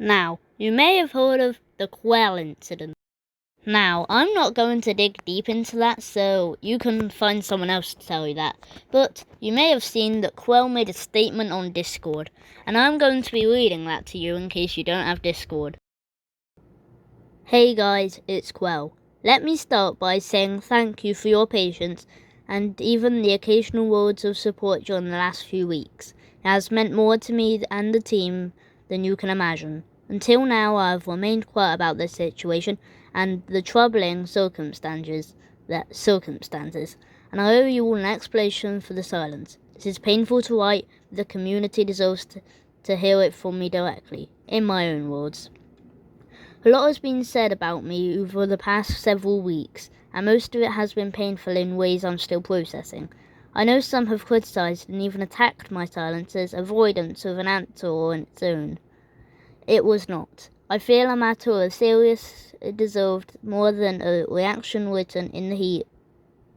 Now, you may have heard of the Qwel incident. Now, I'm not going to dig deep into that, so you can find someone else to tell you that. But you may have seen that Qwel made a statement on Discord, and I'm going to be reading that to you in case you don't have Discord. Hey guys, it's Qwel. Let me start by saying thank you for your patience and even the occasional words of support during the last few weeks. It has meant more to me and the team than you can imagine. Until now, I've remained quiet about this situation and the troubling circumstances, and I owe you all an explanation for the silence. It is painful to write, but the community deserves to hear it from me directly, in my own words. A lot has been said about me over the past several weeks, and most of it has been painful in ways I'm still processing. I know some have criticised and even attacked my silence as avoidance of an answer on its own. It was not. I feel a matter of serious deserved more than a reaction written in the heat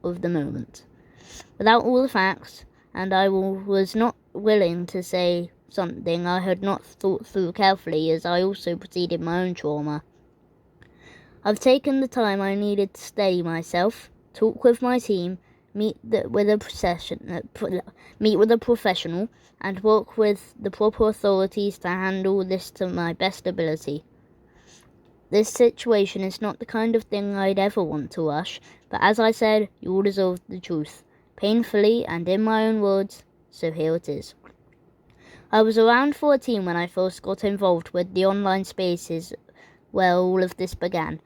of the moment. Without all the facts, and I was not willing to say something I had not thought through carefully as I also proceeded my own trauma. I've taken the time I needed to steady myself, talk with my team, meet with a professional, and work with the proper authorities to handle this to my best ability. This situation is not the kind of thing I'd ever want to rush, but as I said, you all deserve the truth, painfully and in my own words, so here it is. I was around 14 when I first got involved with the online spaces where all of this began.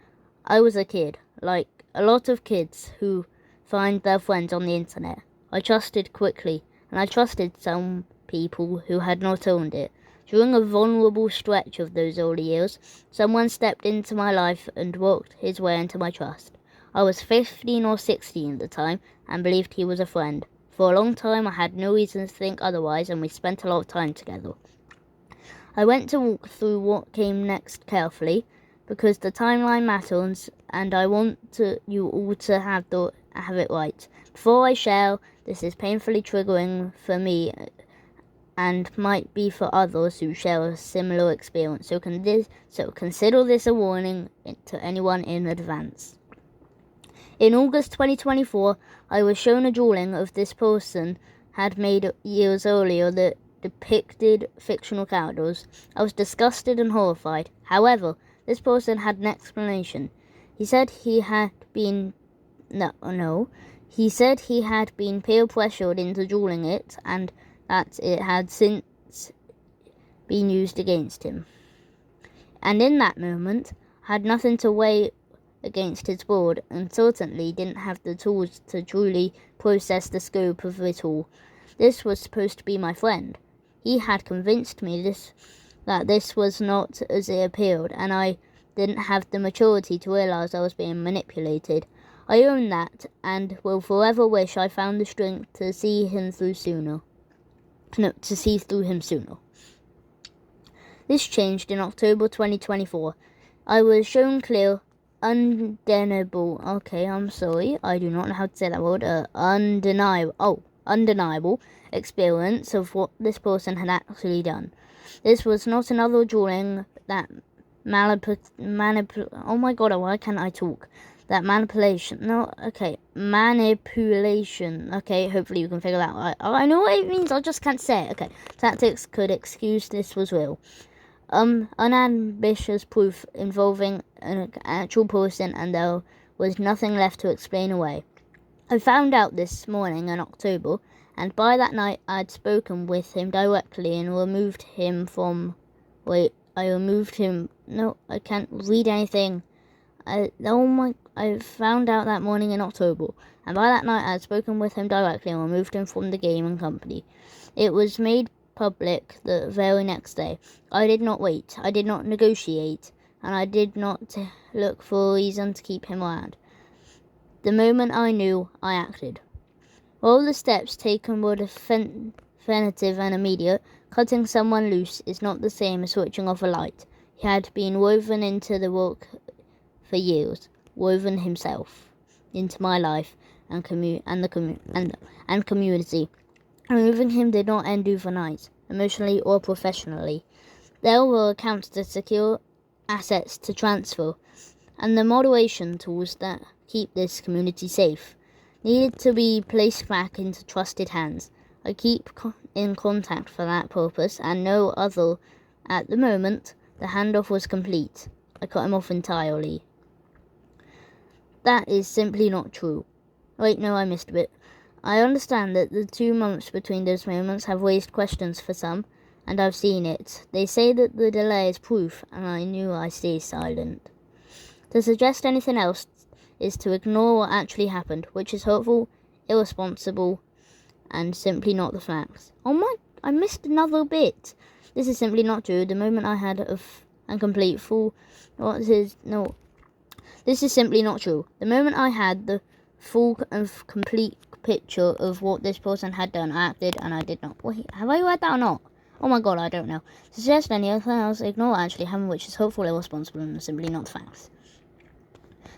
I was a kid, like a lot of kids who find their friends on the internet. I trusted quickly, and I trusted some people who had not owned it. During a vulnerable stretch of those early years, someone stepped into my life and worked his way into my trust. I was 15 or 16 at the time and believed he was a friend. For a long time I had no reason to think otherwise, and we spent a lot of time together. I went to walk through what came next carefully, because the timeline matters, and I want you all to have it right. Before I share, this is painfully triggering for me and might be for others who share a similar experience, so consider this a warning to anyone in advance. In August 2024, I was shown a drawing of this person had made years earlier that depicted fictional characters. I was disgusted and horrified. However, this person had an explanation. He said he had been peer pressured into drawing it, and that it had since been used against him. And in that moment, I had nothing to weigh against his word, and certainly didn't have the tools to truly process the scope of it all. This was supposed to be my friend. He had convinced me that this was not as it appeared, and I didn't have the maturity to realize I was being manipulated. I own that, and will forever wish I found the strength to see him through sooner. This changed in October 2024. I was shown clear, undeniable. Okay, I'm sorry, I do not know how to say that word. Undeniable experience of what this person had actually done. This was not another drawing that oh my god, why can't I talk? That manipulation. Manipulation. Okay, hopefully you can figure that out. I know what it means, I just can't say it. Okay, tactics could excuse this was real. Unambitious proof involving an actual person, and there was nothing left to explain away. I found out this morning in October, and by that night I had spoken with him directly and removed him from... I can't read anything. I found out that morning in October, and by that night I had spoken with him directly and removed him from the game and company. It was made public the very next day. I did not wait, I did not negotiate, and I did not look for a reason to keep him around. The moment I knew, I acted. All the steps taken were definitive and immediate. Cutting someone loose is not the same as switching off a light. He had been woven into the work for years, woven himself into my life and community. Removing him did not end overnight, emotionally or professionally. There were accounts to secure, assets to transfer, and the moderation tools that keep this community safe needed to be placed back into trusted hands. I keep in contact for that purpose and no other. At the moment, the handoff was complete. I cut him off entirely. That is simply not true. Wait, no, I missed a bit. I understand that the 2 months between those moments have raised questions for some, and I've seen it. They say that the delay is proof, and I knew I stay silent. To suggest anything else is to ignore what actually happened, which is hurtful, irresponsible, and simply not the facts. Oh my, I missed another bit. This is simply not true. The moment I had a complete full... This is simply not true. The moment I had the full and complete picture of what this person had done, I acted, and I did not. Wait, have I read that or not? Oh my god, I don't know. To suggest anything else, ignore what actually happened, which is hurtful, irresponsible, and simply not the facts.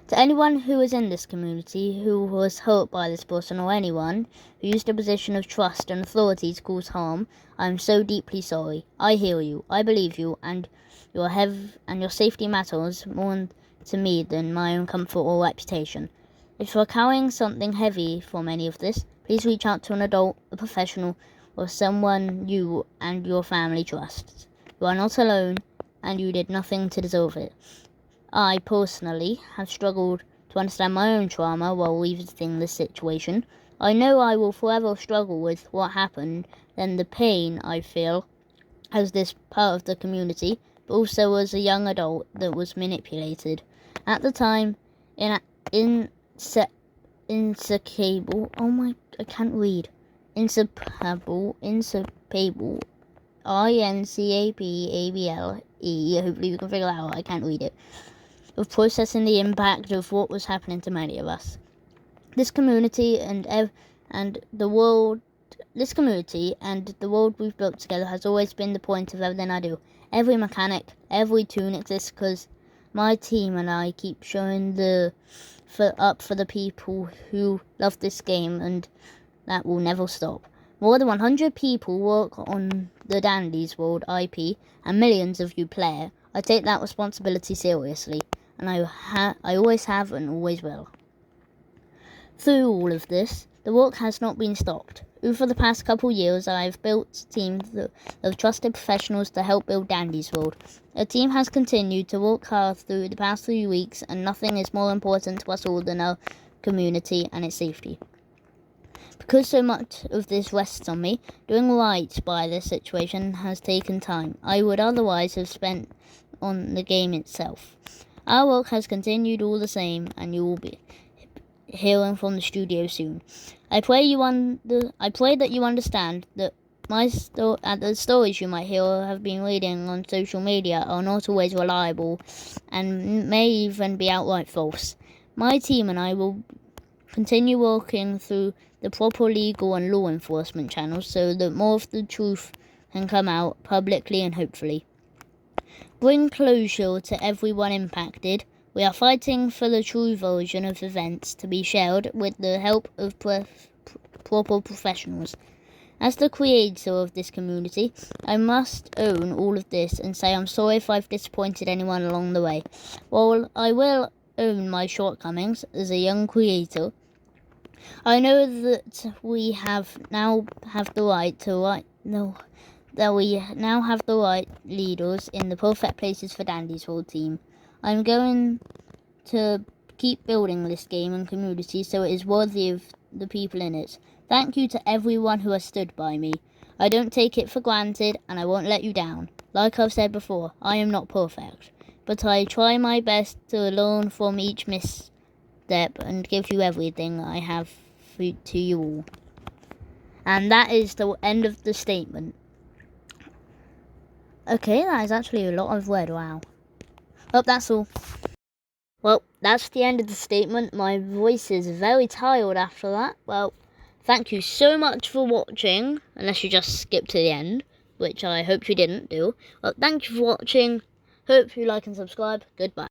To anyone who is in this community who was hurt by this person, or anyone who used a position of trust and authority to cause harm, I am so deeply sorry. I hear you, I believe you, and your safety matters more to me than my own comfort or reputation. If you are carrying something heavy from any of this, please reach out to an adult, a professional, or someone you and your family trust. You are not alone, and you did nothing to deserve it. I, personally, have struggled to understand my own trauma while revisiting this situation. I know I will forever struggle with what happened and the pain I feel as this part of the community, but also as a young adult that was manipulated. At the time, inseparable, I can't read. Inseparable, INCAPABLE. Hopefully you can figure that out, I can't read it. Of processing the impact of what was happening to many of us. This community and the world we've built together has always been the point of everything I do. Every mechanic, every tune exists because my team and I keep showing up for the people who love this game, and that will never stop. More than 100 people work on the Dandy's World IP, and millions of you play it. I take that responsibility seriously, and I always have and always will. Through all of this, the work has not been stopped. Over the past couple years, I have built teams of trusted professionals to help build Dandy's World. A team has continued to work hard through the past 3 weeks, and nothing is more important to us all than our community and its safety. Because so much of this rests on me, doing right by this situation has taken time I would otherwise have spent on the game itself. Our work has continued all the same, and you will be hearing from the studio soon. I pray that you understand that the stories you might hear or have been reading on social media are not always reliable and may even be outright false. My team and I will continue working through the proper legal and law enforcement channels so that more of the truth can come out publicly and hopefully bring closure to everyone impacted. We are fighting for the true version of events to be shared with the help of proper professionals. As the creator of this community, I must own all of this and say I'm sorry if I've disappointed anyone along the way. While I will own my shortcomings as a young creator, I know that we now have the right leaders in the perfect places for Dandy's World team. I'm going to keep building this game and community so it is worthy of the people in it. Thank you to everyone who has stood by me. I don't take it for granted, and I won't let you down. Like I've said before, I am not perfect, but I try my best to learn from each misstep and give you everything I have to you all. And that is the end of the statement. Okay, that is actually a lot of word, wow. Oh, that's all. Well, that's the end of the statement. My voice is very tired after that. Well, thank you so much for watching, unless you just skipped to the end, which I hope you didn't do. Well, thank you for watching. Hope you like and subscribe. Goodbye.